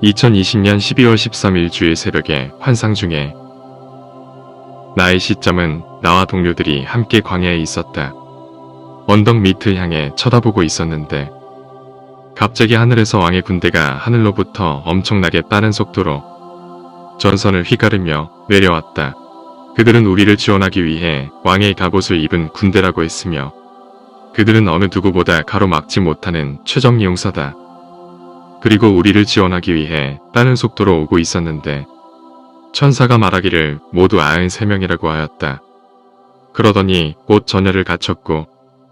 2020년 12월 13일 주일 새벽에 환상 중에 나의 시점은 나와 동료들이 함께 광야에 있었다. 언덕 밑을 향해 쳐다보고 있었는데 갑자기 하늘에서 왕의 군대가 하늘로부터 엄청나게 빠른 속도로 전선을 휘가르며 내려왔다. 그들은 우리를 지원하기 위해 왕의 갑옷을 입은 군대라고 했으며 그들은 어느 누구보다 가로막지 못하는 최정예 용사다. 그리고 우리를 지원하기 위해 빠른 속도로 오고 있었는데 천사가 말하기를 모두 93명이라고 하였다. 그러더니 곧 전열을 갖췄고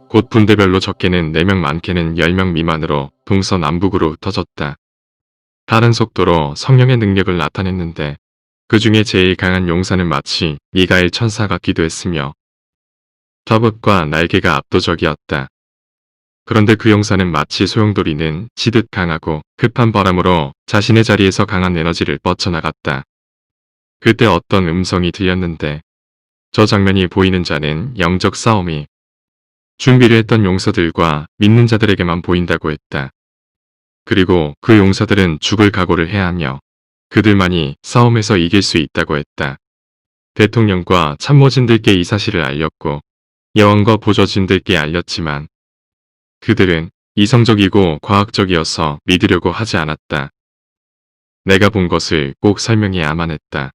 곧 분대별로 적게는 4명 많게는 10명 미만으로 동서남북으로 흩어졌다. 다른 속도로 성령의 능력을 나타냈는데 그 중에 제일 강한 용사는 마치 미가엘 천사 같기도 했으며 터봇과 날개가 압도적이었다. 그런데 그 용사는 마치 소용돌이는 치듯 강하고 급한 바람으로 자신의 자리에서 강한 에너지를 뻗쳐나갔다. 그때 어떤 음성이 들렸는데 저 장면이 보이는 자는 영적 싸움이 준비를 했던 용사들과 믿는 자들에게만 보인다고 했다. 그리고 그 용사들은 죽을 각오를 해야 하며 그들만이 싸움에서 이길 수 있다고 했다. 대통령과 참모진들께 이 사실을 알렸고 여왕과 보좌진들께 알렸지만 그들은 이성적이고 과학적이어서 믿으려고 하지 않았다. 내가 본 것을 꼭 설명해야만 했다.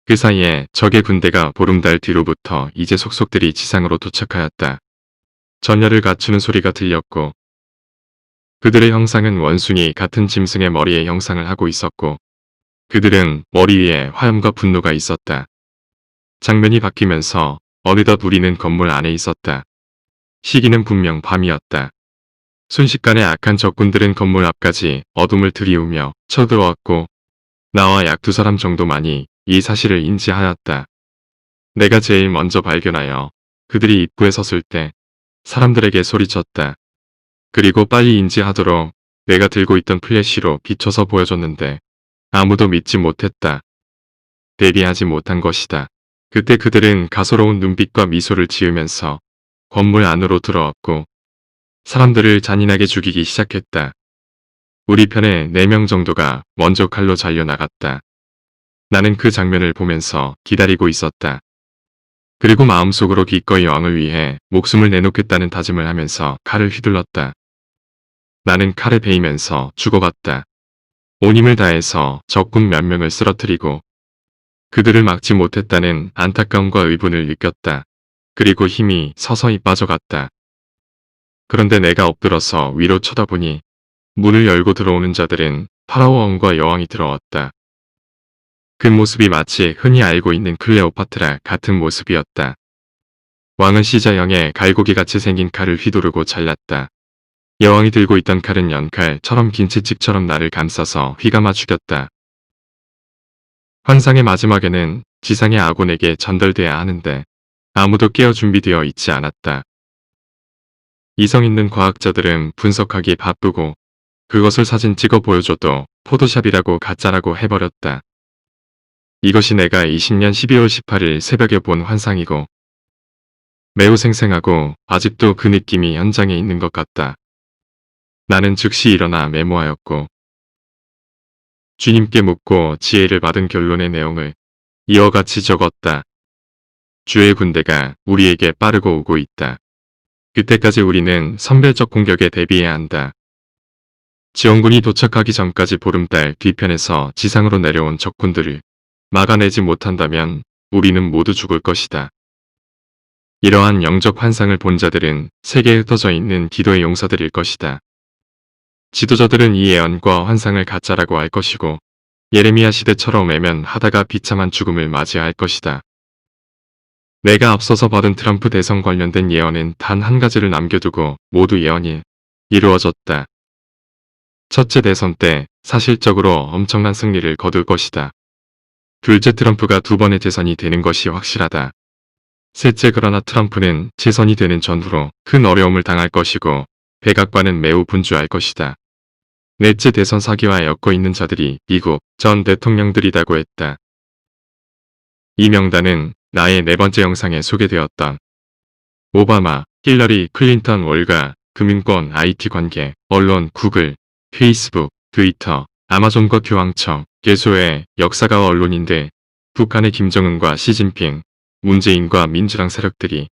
그 사이에 적의 군대가 보름달 뒤로부터 이제 속속들이 지상으로 도착하였다. 전열을 갖추는 소리가 들렸고 그들의 형상은 원숭이 같은 짐승의 머리에 형상을 하고 있었고 그들은 머리 위에 화염과 분노가 있었다. 장면이 바뀌면서 어느덧 우리는 건물 안에 있었다. 시기는 분명 밤이었다. 순식간에 악한 적군들은 건물 앞까지 어둠을 들이우며 쳐들어왔고 나와 약 2사람 정도만이 이 사실을 인지하였다. 내가 제일 먼저 발견하여 그들이 입구에 섰을 때 사람들에게 소리쳤다. 그리고 빨리 인지하도록 내가 들고 있던 플래시로 비춰서 보여줬는데 아무도 믿지 못했다. 대비하지 못한 것이다. 그때 그들은 가소로운 눈빛과 미소를 지으면서 건물 안으로 들어왔고 사람들을 잔인하게 죽이기 시작했다. 우리 편에 4명 정도가 먼저 칼로 잘려나갔다. 나는 그 장면을 보면서 기다리고 있었다. 그리고 마음속으로 기꺼이 왕을 위해 목숨을 내놓겠다는 다짐을 하면서 칼을 휘둘렀다. 나는 칼에 베이면서 죽어갔다. 온 힘을 다해서 적군 몇 명을 쓰러뜨리고 그들을 막지 못했다는 안타까움과 의분을 느꼈다. 그리고 힘이 서서히 빠져갔다. 그런데 내가 엎드려서 위로 쳐다보니 문을 열고 들어오는 자들은 파라오 왕과 여왕이 들어왔다. 그 모습이 마치 흔히 알고 있는 클레오파트라 같은 모습이었다. 왕은 시자형의 갈고기같이 생긴 칼을 휘두르고 잘랐다. 여왕이 들고 있던 칼은 연칼처럼 긴 채찍처럼 나를 감싸서 휘감아 죽였다. 환상의 마지막에는 지상의 아군에게 전달돼야 하는데 아무도 깨어 준비되어 있지 않았다. 이성 있는 과학자들은 분석하기 바쁘고 그것을 사진 찍어 보여줘도 포토샵이라고 가짜라고 해버렸다. 이것이 내가 20년 12월 18일 새벽에 본 환상이고 매우 생생하고 아직도 그 느낌이 현장에 있는 것 같다. 나는 즉시 일어나 메모하였고 주님께 묻고 지혜를 받은 결론의 내용을 이와 같이 적었다. 주의 군대가 우리에게 빠르고 오고 있다. 그때까지 우리는 선별적 공격에 대비해야 한다. 지원군이 도착하기 전까지 보름달 뒤편에서 지상으로 내려온 적군들을 막아내지 못한다면 우리는 모두 죽을 것이다. 이러한 영적 환상을 본 자들은 세계에 흩어져 있는 기도의 용사들일 것이다. 지도자들은 이 예언과 환상을 가짜라고 할 것이고 예레미야 시대처럼 외면하다가 비참한 죽음을 맞이할 것이다. 내가 앞서서 받은 트럼프 대선 관련된 예언은 단 한 가지를 남겨두고 모두 예언이 이루어졌다. 첫째 대선 때 사실적으로 엄청난 승리를 거둘 것이다. 둘째 트럼프가 2번의 재선이 되는 것이 확실하다. 셋째 그러나 트럼프는 재선이 되는 전후로 큰 어려움을 당할 것이고 백악관은 매우 분주할 것이다. 넷째 대선 사기와 엮어 있는 자들이 미국 전 대통령들이라고 했다. 이 명단은 나의 4번째 영상에 소개되었던 오바마, 힐러리 클린턴 월가, 금융권, IT 관계, 언론, 구글, 페이스북, 트위터, 아마존과 교황청, 개소의 역사가와 언론인들, 북한의 김정은과 시진핑, 문재인과 민주당 세력들이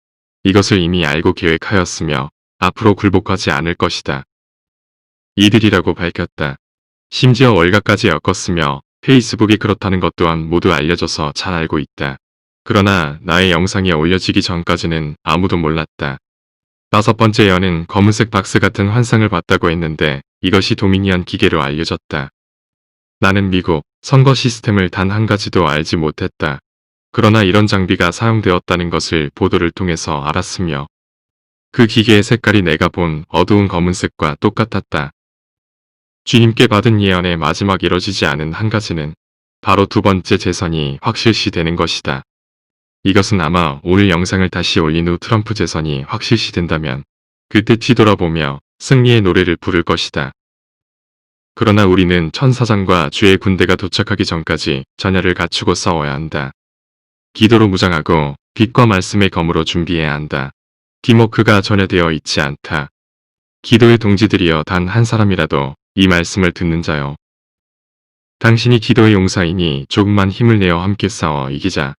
이것을 이미 알고 계획하였으며 앞으로 굴복하지 않을 것이다. 이들이라고 밝혔다. 심지어 월가까지 엮었으며 페이스북이 그렇다는 것 또한 모두 알려져서 잘 알고 있다. 그러나 나의 영상이 올려지기 전까지는 아무도 몰랐다. 5번째 연은 검은색 박스 같은 환상을 봤다고 했는데 이것이 도미니언 기계로 알려졌다. 나는 미국 선거 시스템을 단 한 가지도 알지 못했다. 그러나 이런 장비가 사용되었다는 것을 보도를 통해서 알았으며 그 기계의 색깔이 내가 본 어두운 검은색과 똑같았다. 주님께 받은 예언의 마지막 이뤄지지 않은 한 가지는 바로 두 번째 재선이 확실시되는 것이다. 이것은 아마 오늘 영상을 다시 올린 후 트럼프 재선이 확실시된다면 그때 뒤돌아보며 승리의 노래를 부를 것이다. 그러나 우리는 천사장과 주의 군대가 도착하기 전까지 전열을 갖추고 싸워야 한다. 기도로 무장하고 빛과 말씀의 검으로 준비해야 한다. 팀워크가 전혀 되어 있지 않다. 기도의 동지들이여 단 한 사람이라도 이 말씀을 듣는 자요. 당신이 기도의 용사이니 조금만 힘을 내어 함께 싸워 이기자.